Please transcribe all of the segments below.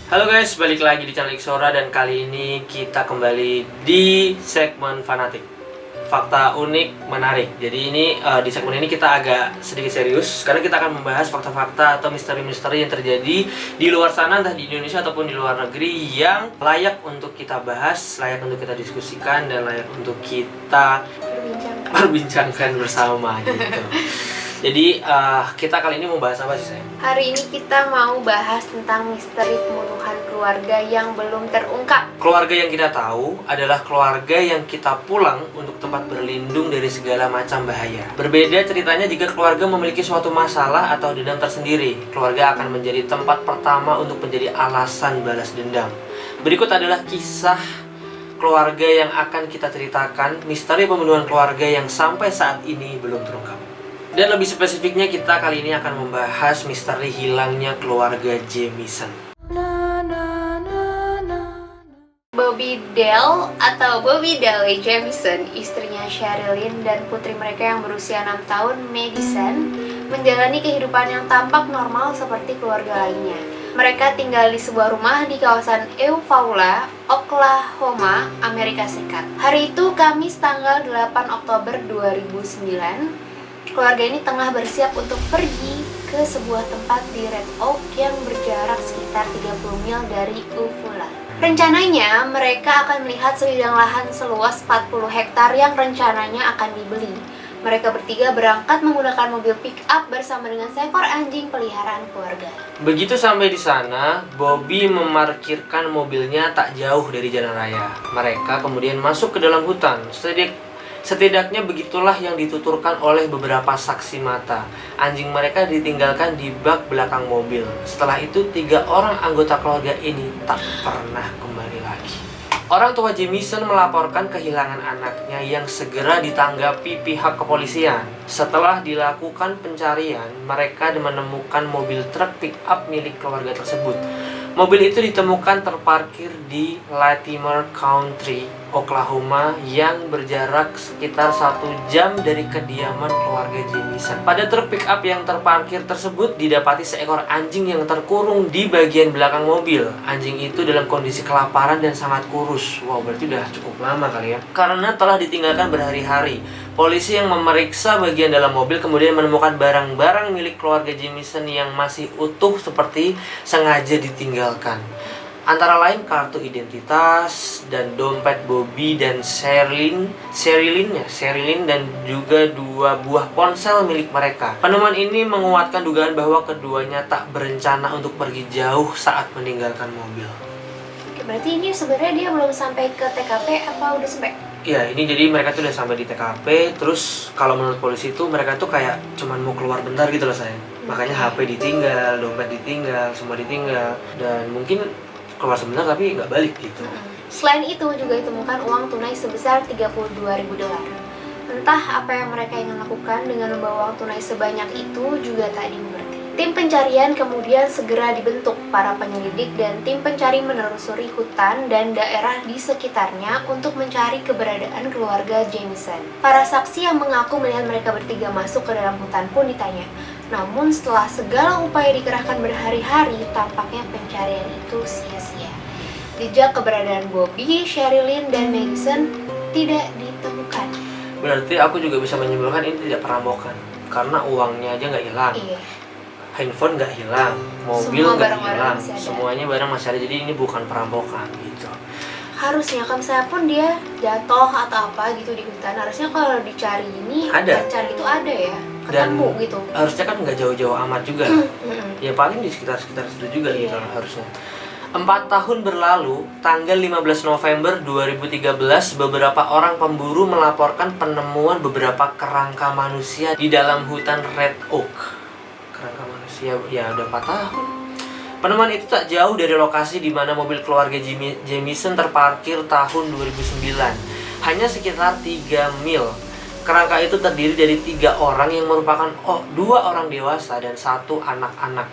Halo guys, balik lagi di channel Iksora dan kali ini kita kembali di segmen fanatik. Fakta unik menarik. Jadi ini di segmen ini kita agak sedikit serius karena kita akan membahas fakta-fakta atau misteri-misteri yang terjadi di luar sana, entah di Indonesia ataupun di luar negeri, yang layak untuk kita bahas, layak untuk kita diskusikan, dan layak untuk kita perbincangkan bersama gitu. Jadi kita kali ini mau bahas apa sih, sayang? Hari ini kita mau bahas tentang misteri pembunuhan keluarga yang belum terungkap. Keluarga yang kita tahu adalah keluarga yang kita pulang untuk tempat berlindung dari segala macam bahaya. Berbeda ceritanya jika keluarga memiliki suatu masalah atau dendam tersendiri. Keluarga akan menjadi tempat pertama untuk menjadi alasan balas dendam. Berikut adalah kisah keluarga yang akan kita ceritakan, misteri pembunuhan keluarga yang sampai saat ini belum terungkap. Dan lebih spesifiknya kita kali ini akan membahas misteri hilangnya keluarga Jamison. Bobby Dale atau Bobby Dale Jamison, istrinya Sherilyn dan putri mereka yang berusia 6 tahun, Madison, menjalani kehidupan yang tampak normal seperti keluarga lainnya. Mereka tinggal di sebuah rumah di kawasan Eufaula, Oklahoma, Amerika Serikat. Hari itu Kamis tanggal 8 Oktober 2009, keluarga ini tengah bersiap untuk pergi ke sebuah tempat di Red Oak yang berjarak sekitar 30 mil dari Eufaula. Rencananya, mereka akan melihat sebidang lahan seluas 40 hektar yang rencananya akan dibeli. Mereka bertiga berangkat menggunakan mobil pick-up bersama dengan seekor anjing peliharaan keluarga. Begitu sampai di sana, Bobby memarkirkan mobilnya tak jauh dari jalan raya. Mereka kemudian masuk ke dalam hutan. Setidaknya begitulah yang dituturkan oleh beberapa saksi mata. Anjing mereka ditinggalkan di bak belakang mobil. Setelah itu, 3 orang anggota keluarga ini tak pernah kembali lagi. Orang tua Jamison melaporkan kehilangan anaknya yang segera ditanggapi pihak kepolisian. Setelah dilakukan pencarian, mereka menemukan mobil truk pick-up milik keluarga tersebut. Mobil itu ditemukan terparkir di Latimer County, Oklahoma, yang berjarak sekitar 1 jam dari kediaman keluarga Jamison. Pada truk pick-up yang terparkir tersebut didapati seekor anjing yang terkurung di bagian belakang mobil. Anjing itu dalam kondisi kelaparan dan sangat kurus. Wow, berarti udah cukup lama kali ya. Karena telah ditinggalkan berhari-hari. Polisi yang memeriksa bagian dalam mobil kemudian menemukan barang-barang milik keluarga Jamison yang masih utuh seperti sengaja ditinggalkan. Antara lain kartu identitas dan dompet Bobby dan Sherilyn dan juga 2 buah ponsel milik mereka. Penemuan ini menguatkan dugaan bahwa keduanya tak berencana untuk pergi jauh saat meninggalkan mobil. Oke, berarti ini sebenarnya dia belum sampai ke TKP apa udah sampai? Ya, ini jadi mereka tuh udah sampai di TKP. Terus kalau menurut polisi itu mereka tuh kayak cuman mau keluar bentar gitu loh, sayang. Makanya HP ditinggal, dompet ditinggal, semua ditinggal. Dan mungkin keluar sebentar tapi nggak balik gitu. Selain itu juga ditemukan uang tunai sebesar $32.000. Entah apa yang mereka ingin lakukan dengan membawa uang tunai sebanyak itu juga tak dimengerti. Tim pencarian kemudian segera dibentuk. Para penyelidik dan tim pencari menelusuri hutan dan daerah di sekitarnya untuk mencari keberadaan keluarga Jamison. Para saksi yang mengaku melihat mereka bertiga masuk ke dalam hutan pun ditanya. Namun setelah segala upaya dikerahkan berhari-hari, tampaknya pencarian itu sia-sia. Jejak keberadaan Bobby, Sherilyn, dan Madison tidak ditemukan. Berarti aku juga bisa menyimpulkan ini tidak perampokan. Karena uangnya aja nggak hilang. Iya. Handphone nggak hilang, mobil Semua nggak barang-barang hilang, masih ada. semuanya barang masih ada. Jadi ini bukan perampokan gitu. Harusnya kalau misalnya pun dia jatuh atau apa gitu di hutan, harusnya kalau dicari ini Ada. cari itu ada ya, Dan ketemu gitu. harusnya kan nggak jauh-jauh amat juga. Ya paling di sekitar situ juga gitu harusnya. 4 tahun berlalu, tanggal 15 November 2013, beberapa orang pemburu melaporkan penemuan beberapa kerangka manusia di dalam hutan Red Oak. Kerangka manusia, ya udah 4 tahun. Penemuan itu tak jauh dari lokasi di mana mobil keluarga Jamison terparkir tahun 2009. Hanya sekitar 3 mil. Kerangka itu terdiri dari 3 orang yang merupakan 2 orang dewasa dan 1 anak-anak.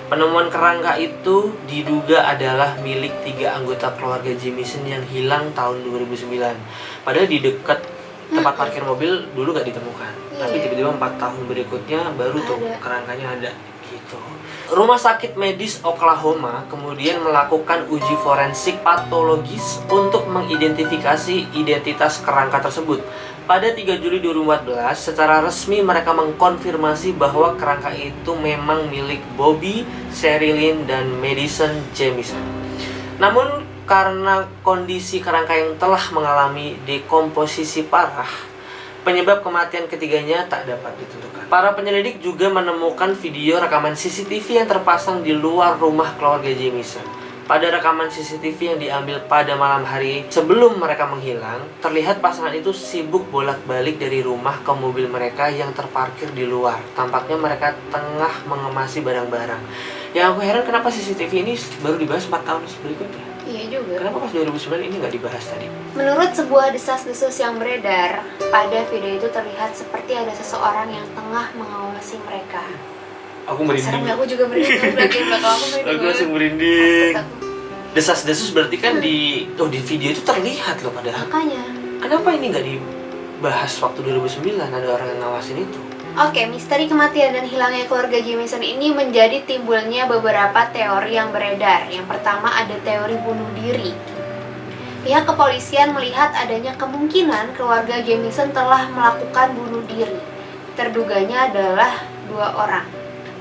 Penemuan kerangka itu diduga adalah milik 3 anggota keluarga Jamison yang hilang tahun 2009. Padahal di dekat tempat parkir mobil dulu gak ditemukan. Tapi tiba-tiba 4 tahun berikutnya baru tuh kerangkanya ada gitu. Rumah sakit medis Oklahoma kemudian melakukan uji forensik patologis untuk mengidentifikasi identitas kerangka tersebut. Pada 3 Juli 2014, secara resmi mereka mengkonfirmasi bahwa kerangka itu memang milik Bobby, Sherilyn, dan Madison Jamison. Namun, karena kondisi kerangka yang telah mengalami dekomposisi parah, penyebab kematian ketiganya tak dapat ditentukan. Para penyelidik juga menemukan video rekaman CCTV yang terpasang di luar rumah keluarga Jamison. Pada rekaman CCTV yang diambil pada malam hari sebelum mereka menghilang, terlihat pasangan itu sibuk bolak-balik dari rumah ke mobil mereka yang terparkir di luar. Tampaknya mereka tengah mengemasi barang-barang. Yang aku heran, kenapa CCTV ini baru dibahas 4 tahun berikutnya? Iya juga. Kenapa pas 2009 ini nggak dibahas tadi? Menurut sebuah desas-desus yang beredar, pada video itu terlihat seperti ada seseorang yang tengah mengawasi mereka. Aku Serem ya, aku juga merinding. Bagian belakang aku merinding. Aku langsung merinding. Takut. Desas-desus berarti kan di video itu terlihat loh padahal. Makanya. Kenapa ini nggak dibahas waktu 2009 ada orang yang ngawasin itu? Oke, misteri kematian dan hilangnya keluarga Jamison ini menjadi timbulnya beberapa teori yang beredar. Yang pertama ada teori bunuh diri. Pihak kepolisian melihat adanya kemungkinan keluarga Jamison telah melakukan bunuh diri. Terduganya adalah 2 orang,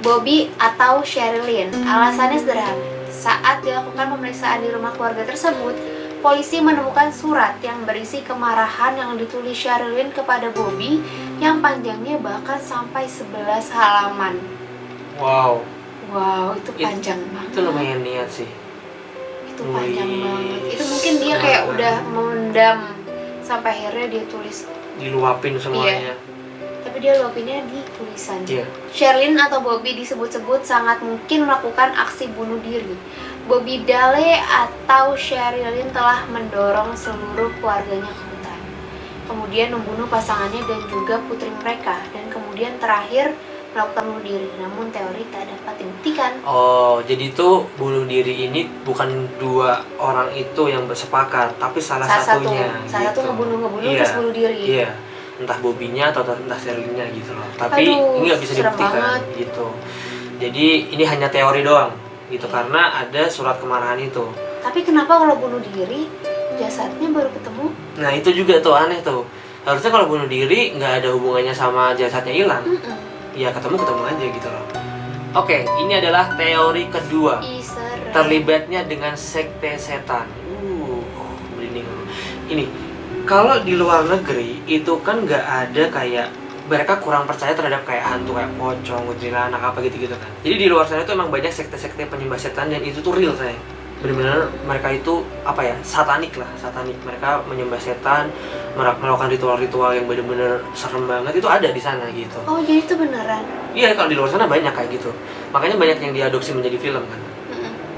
Bobby atau Sherilyn. Alasannya sederhana. Saat dilakukan pemeriksaan di rumah keluarga tersebut, polisi menemukan surat yang berisi kemarahan yang ditulis Sherilyn kepada Bobby yang panjangnya bahkan sampai 11 halaman. Wow. Wow, itu panjang banget. Itu lumayan niat sih. Itu panjang banget. Itu mungkin dia kayak udah memendam sampai akhirnya dia tulis. Diluapin semuanya. Iya. Tapi dia luapinnya di tulisan. Iya. Sherilyn atau Bobby disebut-sebut sangat mungkin melakukan aksi bunuh diri. Bobby Dale atau Sherilyn telah mendorong seluruh keluarganya ke hutan, kemudian membunuh pasangannya dan juga putri mereka, dan kemudian terakhir melakukan bunuh diri. Namun teori tak dapat dibuktikan. Oh, jadi itu bunuh diri ini bukan 2 orang itu yang bersepakat, tapi salah satunya. Salah satu gitu. ngebunuh Iya. terus bunuh diri. Iya. Entah Bobby-nya atau entah Sherilyn-nya gitu loh. Tapi Aduh, ini nggak bisa serem dibuktikan banget. gitu. Jadi ini hanya teori doang gitu, Iya. karena ada surat kemarahan itu. Tapi kenapa kalau bunuh diri jasadnya baru ketemu? Nah itu juga tuh aneh tuh. Harusnya kalau bunuh diri nggak ada hubungannya sama jasadnya hilang. Ya ketemu aja gitu loh. Oke, ini adalah teori kedua. Serem. Terlibatnya dengan sekte setan. Merinding. Ini kalau di luar negeri itu kan nggak ada kayak, mereka kurang percaya terhadap kayak hantu kayak pocong, kuntilanak apa gitu-gitu kan. Jadi di luar sana itu emang banyak sekte-sekte penyembah setan dan itu tuh real saya. Benar-benar mereka itu apa ya, satanik. Mereka menyembah setan, melakukan ritual-ritual yang benar-benar serem banget, itu ada di sana gitu. Oh, jadi itu beneran? Iya, kalau di luar sana banyak kayak gitu. Makanya banyak yang diadopsi menjadi film kan.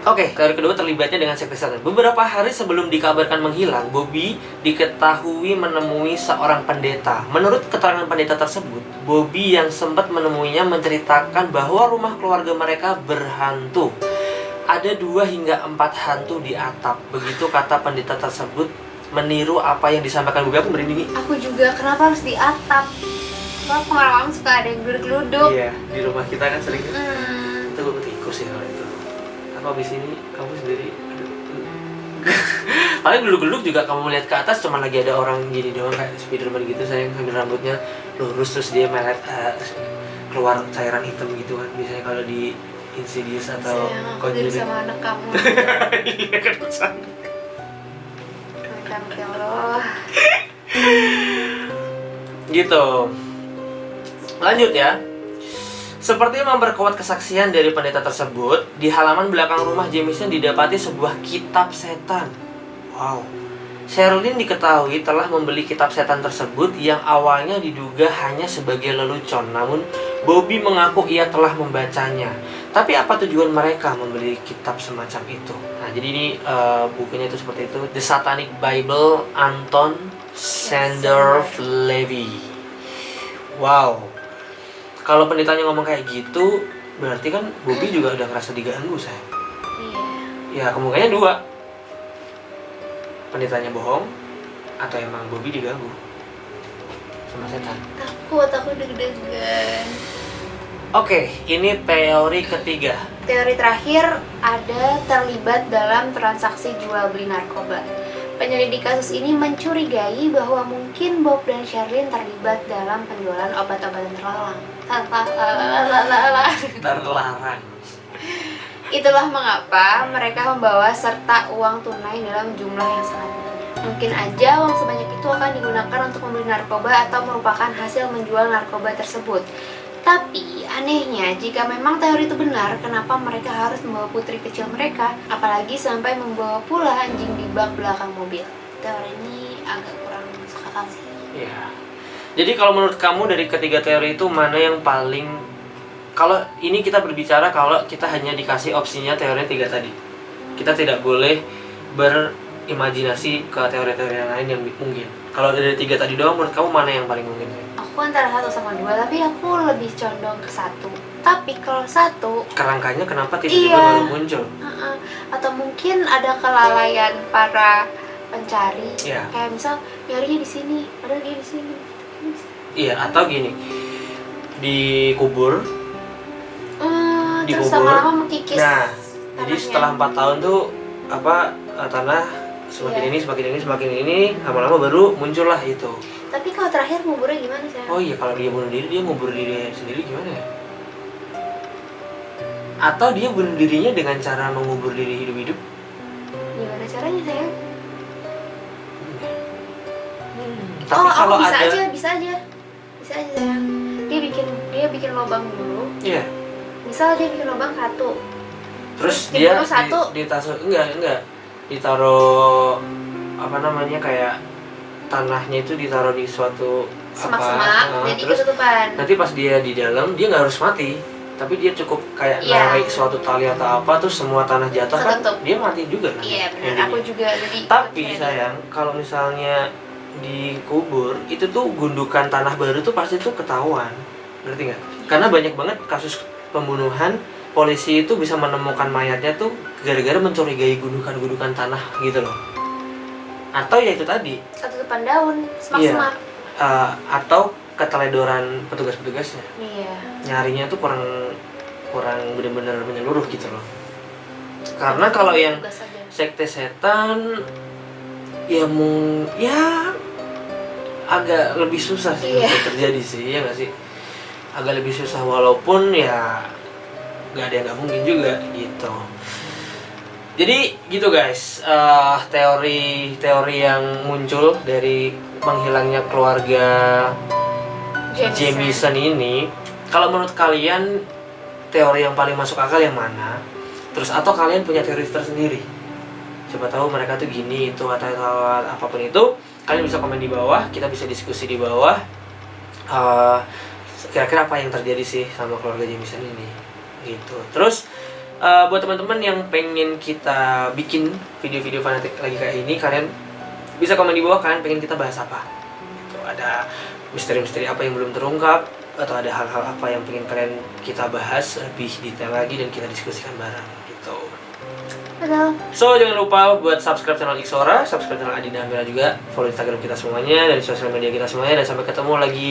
Oke, teori kedua terlibatnya dengan sekte setan. Beberapa hari sebelum dikabarkan menghilang, Bobby diketahui menemui seorang pendeta. Menurut keterangan pendeta tersebut, Bobby yang sempat menemuinya menceritakan bahwa rumah keluarga mereka berhantu. Ada 2 hingga 4 hantu di atap. Begitu kata pendeta tersebut, meniru apa yang disampaikan Bobby. Aku merinding. Aku juga, kenapa harus di atap? Kalau kemarin-malam suka ada yang duduk-duduk. Iya, di rumah kita kan sering itu tikus ya kalau itu. Apa abis ini kamu sendiri? Paling geluk-geluk juga kamu melihat ke atas cuma lagi ada orang gini doang kayak Spiderman gitu, sayang, sambil rambutnya lurus terus dia melet keluar cairan hitam gitu kan. Biasanya kalau di Insidious atau Conjuring sama anak kamu. Iya kan pesan. Ya Allah. Gitu. Lanjut ya. Seperti memperkuat kesaksian dari pendeta tersebut, di halaman belakang rumah Jamison didapati sebuah kitab setan. Wow. Sherilyn diketahui telah membeli kitab setan tersebut yang awalnya diduga hanya sebagai lelucon, namun Bobby mengaku ia telah membacanya. Tapi apa tujuan mereka membeli kitab semacam itu? Nah, jadi ini bukunya itu seperti itu. The Satanic Bible, Anton Sandorf Levy. Wow. Kalau pendetanya ngomong kayak gitu, berarti kan Bobby juga udah ngerasa diganggu, sayang. Iya. Ya, kemungkinannya 2. Pendetanya bohong, atau emang Bobby diganggu sama setan. Takut, aku deg-degan. Oke, ini teori ketiga. Teori terakhir, ada terlibat dalam transaksi jual beli narkoba. Penyelidik kasus ini mencurigai bahwa mungkin Bob dan Sherlyn terlibat dalam penjualan obat-obatan terlarang. Terlarang. Itulah mengapa mereka membawa serta uang tunai dalam jumlah yang sangat banyak. Mungkin aja uang sebanyak itu akan digunakan untuk membeli narkoba atau merupakan hasil menjual narkoba tersebut. Tapi anehnya, jika memang teori itu benar, kenapa mereka harus membawa putri kecil mereka, apalagi sampai membawa pula anjing di bak belakang mobil? Teori ini agak kurang masuk akal sih. Ya. Jadi kalau menurut kamu dari ketiga teori itu mana yang paling, kalau ini kita berbicara kalau kita hanya dikasih opsinya teori 3 tadi, kita tidak boleh berimajinasi ke teori-teori yang lain yang mungkin. Kalau dari 3 tadi doang, menurut kamu mana yang paling mungkin? Aku antara 1 sama 2, tapi aku lebih condong ke 1. Tapi kalau 1, kerangkanya kenapa tiba-tiba Iya. baru muncul? Atau mungkin ada kelalaian para pencari. Iya. Kayak misal nyarinya di sini, padahal dia di sini. Iya, atau gini, dikubur. Terus Dikubur. lama-lama mengkikis. Nah, jadi tanahnya. setelah 4 tahun tuh tanah semakin Iya. ini, semakin ini, lama-lama baru muncullah itu. Tapi kalau terakhir nguburnya gimana sih? Oh iya, kalau dia bunuh diri, dia ngubur diri sendiri gimana ya? Atau dia bunuh dirinya dengan cara mengubur diri hidup-hidup? Gimana caranya sayang? Tapi kalau bisa ada, aja sayang. Dia bikin lubang dulu. iya. Misal dia bikin lubang 1. Terus dibunuh dia satu. ditaruh enggak, ditaruh apa namanya kayak tanahnya itu ditaruh di suatu Semak-semak, jadi terus ketutupan. nanti pas dia di dalam dia nggak harus mati, tapi dia cukup kayak Iya. narik suatu tali atau apa, terus semua tanah jatuh kan Ketutup. dia mati juga kan. Iya benar, endingnya. aku juga jadi. Tapi sayang, kalau misalnya dikubur itu tuh gundukan tanah baru tuh pasti tuh ketahuan, ngerti nggak? Karena banyak banget kasus pembunuhan, polisi itu bisa menemukan mayatnya tuh gara-gara mencurigai gundukan-gundukan tanah gitu loh. Atau ya itu tadi, ketutupan daun, semak-semak. atau keteledoran petugas-petugasnya. Iya. Nyarinya tuh kurang benar-benar menyeluruh gitu loh. Karena kalau yang Tugas aja. sekte setan ya agak lebih susah sih Iya. untuk terjadi sih, ya nggak sih? Agak lebih susah walaupun ya nggak ada yang nggak mungkin juga gitu. Jadi gitu guys, teori-teori yang muncul dari menghilangnya keluarga Jamison ini, kalau menurut kalian teori yang paling masuk akal yang mana? Terus atau kalian punya teori tersendiri? Coba tahu mereka tuh gini itu atau apapun itu, kalian bisa komen di bawah, kita bisa diskusi di bawah. Kira-kira apa yang terjadi sih sama keluarga Jamison ini? Gitu. Terus buat teman-teman yang pengen kita bikin video-video fanatik lagi kayak ini, kalian bisa komen di bawah kan pengen kita bahas apa? Gitu. Ada misteri-misteri apa yang belum terungkap, atau ada hal-hal apa yang pengen kalian kita bahas lebih detail lagi dan kita diskusikan bareng gitu. Betul. So jangan lupa buat subscribe channel Ixora, subscribe channel Adinda Amira juga, follow Instagram kita semuanya dan sosial media kita semuanya, dan sampai ketemu lagi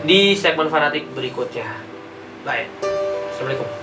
di segmen fanatik berikutnya. Bye. Assalamualaikum.